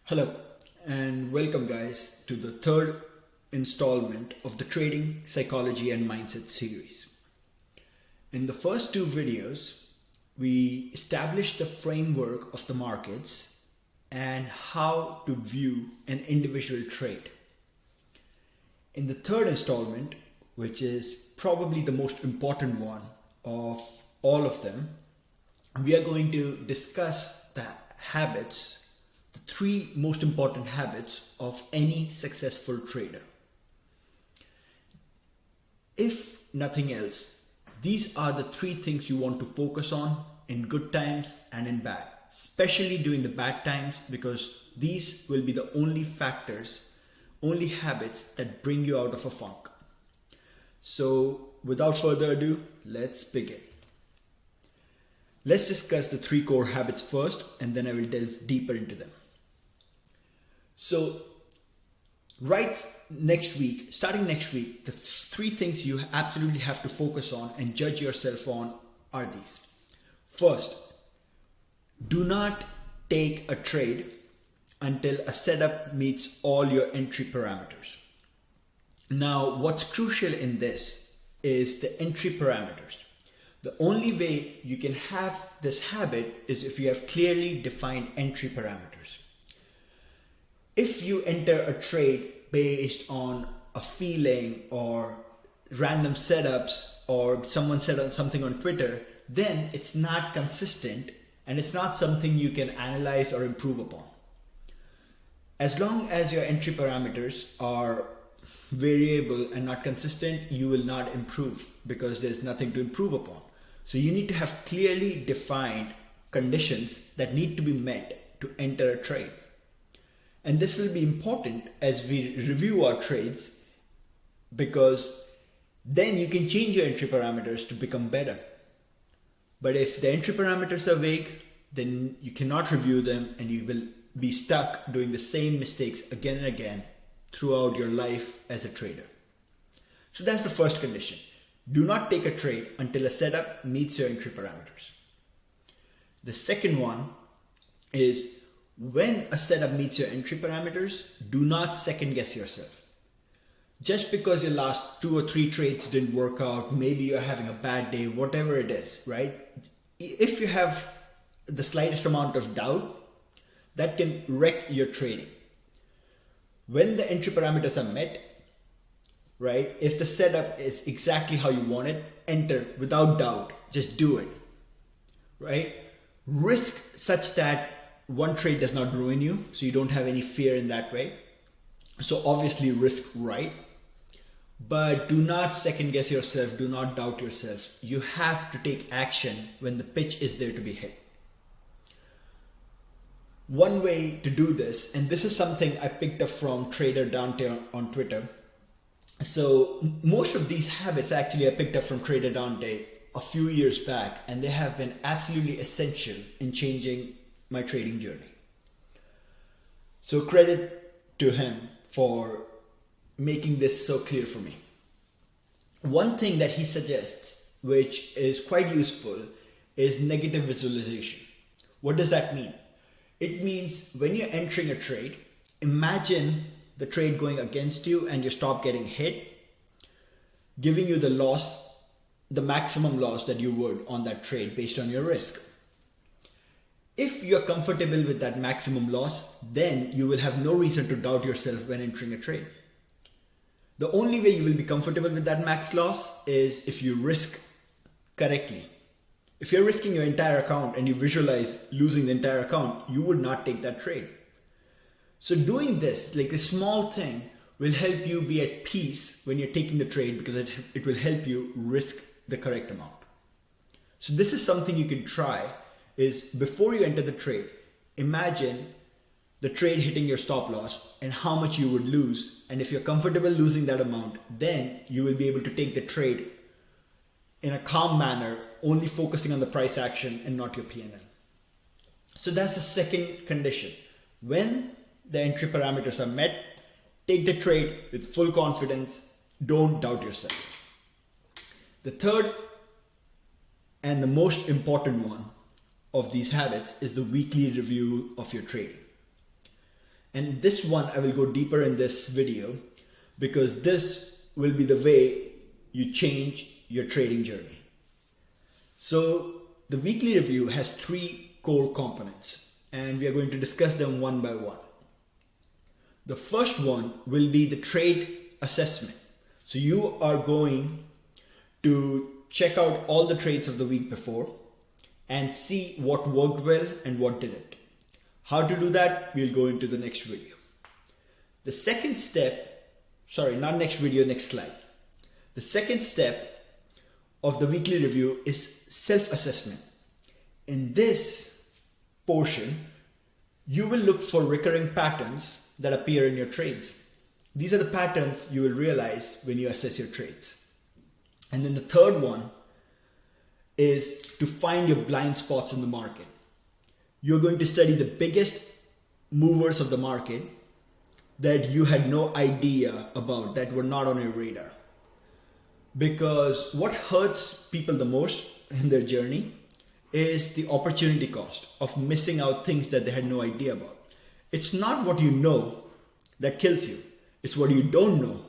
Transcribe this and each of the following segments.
Hello and welcome guys to the third installment of the Trading Psychology and Mindset series. In the first two videos, we established the framework of the markets and how to view an individual trade. In the third installment, which is probably the most important one of all of them, we are going to discuss the habits, the three most important habits of any successful trader. If nothing else, these are the three things you want to focus on in good times and in bad, especially during the bad times, because these will be the only factors, only habits that bring you out of a funk. So without further ado, let's begin. Let's discuss the three core habits first, and then I will delve deeper into them. So starting next week, the three things you absolutely have to focus on and judge yourself on are these. First, do not take a trade until a setup meets all your entry parameters. Now, what's crucial in this is the entry parameters. The only way you can have this habit is if you have clearly defined entry parameters. If you enter a trade based on a feeling or random setups, or someone said on something on Twitter, then it's not consistent and it's not something you can analyze or improve upon. As long as your entry parameters are variable and not consistent, you will not improve because there's nothing to improve upon. So you need to have clearly defined conditions that need to be met to enter a trade. And this will be important as we review our trades, because then you can change your entry parameters to become better. But if the entry parameters are vague, then you cannot review them and you will be stuck doing the same mistakes again and again throughout your life as a trader. So that's the first condition. Do not take a trade until a setup meets your entry parameters. The second one is, when a setup meets your entry parameters, do not second guess yourself. Just because your last 2 or 3 trades didn't work out, maybe you're having a bad day, whatever it is, right? If you have the slightest amount of doubt, that can wreck your trading. When the entry parameters are met, right? If the setup is exactly how you want it, enter without doubt, just do it, right? Risk such that one trade does not ruin you, so you don't have any fear in that way. So obviously risk right, but do not second guess yourself, do not doubt yourself. You have to take action when the pitch is there to be hit. One way to do this, and this is something I picked up from Trader Dante on Twitter. So most of these habits actually I picked up from Trader Dante a few years back, and they have been absolutely essential in changing my trading journey. So credit to him for making this so clear for me. One thing that he suggests, which is quite useful, is negative visualization. What does that mean? It means when you're entering a trade, imagine the trade going against you and your stop getting hit, giving you the loss, the maximum loss that you would on that trade based on your risk. If you're comfortable with that maximum loss, then you will have no reason to doubt yourself when entering a trade. The only way you will be comfortable with that max loss is if you risk correctly. If you're risking your entire account and you visualize losing the entire account, you would not take that trade. So doing this, like a small thing, will help you be at peace when you're taking the trade, because it will help you risk the correct amount. So this is something you can try, is before you enter the trade, imagine the trade hitting your stop loss and how much you would lose. And if you're comfortable losing that amount, then you will be able to take the trade in a calm manner, only focusing on the price action and not your P&L. So that's the second condition. When the entry parameters are met, take the trade with full confidence. Don't doubt yourself. The third and the most important one of these habits is the weekly review of your trading. And this one I will go deeper in this video because this will be the way you change your trading journey. So the weekly review has 3 core components and we are going to discuss them one by one. The first one will be the trade assessment. So you are going to check out all the trades of the week before and see what worked well and what didn't. How to do that, we'll go into the next video. The second step, next slide. The second step of the weekly review is self-assessment. In this portion, you will look for recurring patterns that appear in your trades. These are the patterns you will realize when you assess your trades. And then the third one is to find your blind spots in the market. You're going to study the biggest movers of the market that you had no idea about, that were not on your radar. Because what hurts people the most in their journey is the opportunity cost of missing out things that they had no idea about. It's not what you know that kills you. It's what you don't know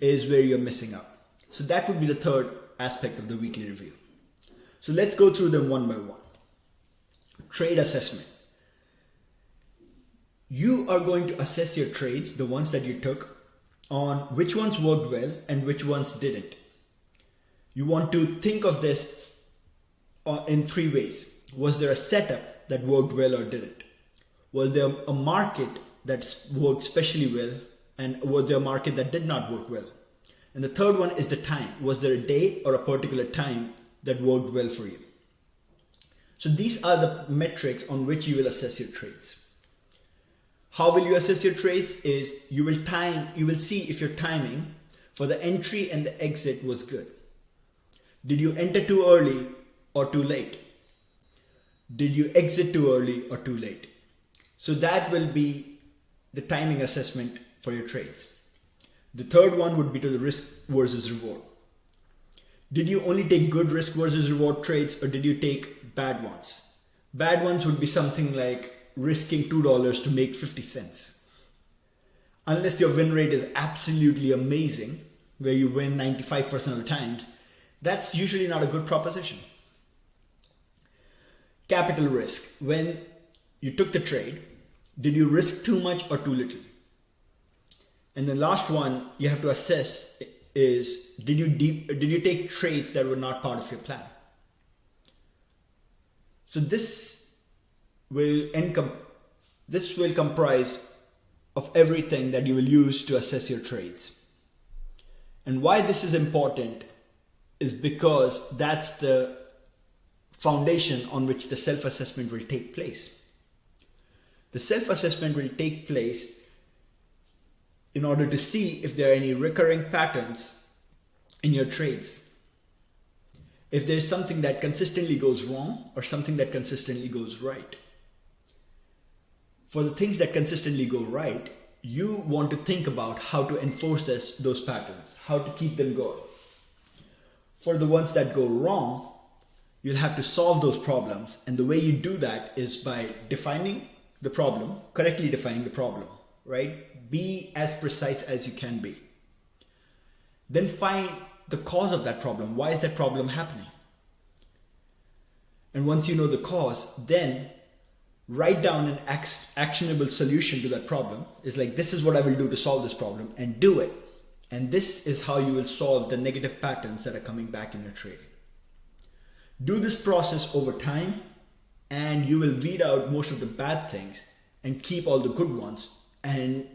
is where you're missing out. So that would be the third aspect of the weekly review. So let's go through them one by one. Trade assessment. You are going to assess your trades, the ones that you took, on which ones worked well and which ones didn't. You want to think of this in 3 ways. Was there a setup that worked well or didn't? Was there a market that worked especially well, and was there a market that did not work well? And the third one is the time. Was there a day or a particular time that worked well for you? So these are the metrics on which you will assess your trades. How will you assess your trades is you will see if your timing for the entry and the exit was good. Did you enter too early or too late? Did you exit too early or too late? So that will be the timing assessment for your trades. The third one would be to the risk versus reward. Did you only take good risk versus reward trades or did you take bad ones? Bad ones would be something like risking $2 to make 50 cents. Unless your win rate is absolutely amazing, where you win 95% of the times, that's usually not a good proposition. Capital risk. When you took the trade, did you risk too much or too little? And the last one you have to assess is, did you take trades that were not part of your plan? So this will comprise of everything that you will use to assess your trades. And why this is important is because that's the foundation on which the self-assessment will take place. The self-assessment will take place in order to see if there are any recurring patterns in your trades. If there's something that consistently goes wrong or something that consistently goes right. For the things that consistently go right, you want to think about how to enforce those patterns, how to keep them going. For the ones that go wrong, you'll have to solve those problems, and the way you do that is by defining the problem, correctly defining the problem, right? Be as precise as you can be. Then find the cause of that problem. Why is that problem happening? And once you know the cause, then write down an actionable solution to that problem. It's like, this is what I will do to solve this problem, and do it. And this is how you will solve the negative patterns that are coming back in your trading. Do this process over time, and you will weed out most of the bad things and keep all the good ones, and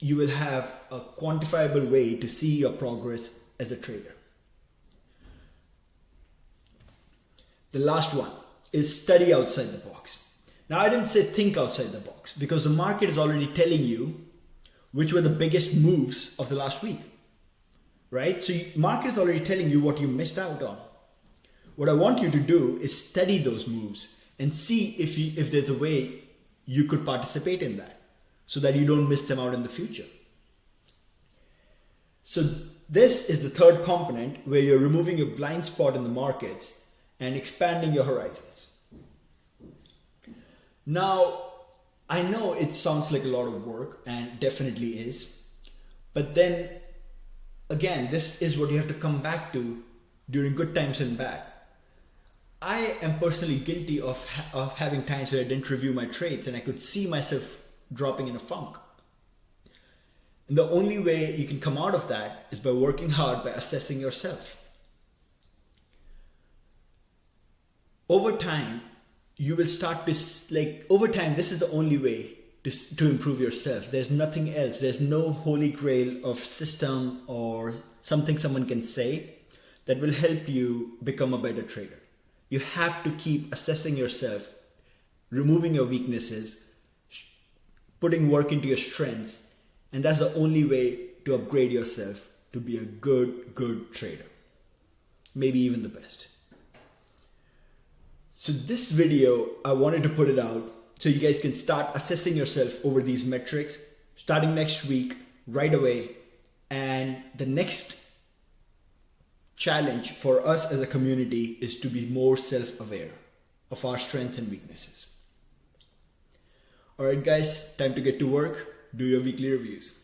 you will have a quantifiable way to see your progress as a trader. The last one is study outside the box. Now, I didn't say think outside the box because the market is already telling you which were the biggest moves of the last week, right? So market is already telling you what you missed out on. What I want you to do is study those moves and see if there's a way you could participate in that so that you don't miss them out in the future. So this is the third component where you're removing your blind spot in the markets and expanding your horizons. Now, I know it sounds like a lot of work, and definitely is, but then again, this is what you have to come back to during good times and bad. I am personally guilty of having times where I didn't review my trades and I could see myself dropping in a funk. And the only way you can come out of that is by working hard, by assessing yourself. Over time, you will start to, over time, this is the only way to improve yourself. There's nothing else. There's no holy grail of system or something someone can say that will help you become a better trader. You have to keep assessing yourself, removing your weaknesses, putting work into your strengths, and that's the only way to upgrade yourself to be a good trader. Maybe even the best. So this video, I wanted to put it out so you guys can start assessing yourself over these metrics starting next week, right away. And the next challenge for us as a community is to be more self-aware of our strengths and weaknesses. All right, guys, time to get to work. Do your weekly reviews.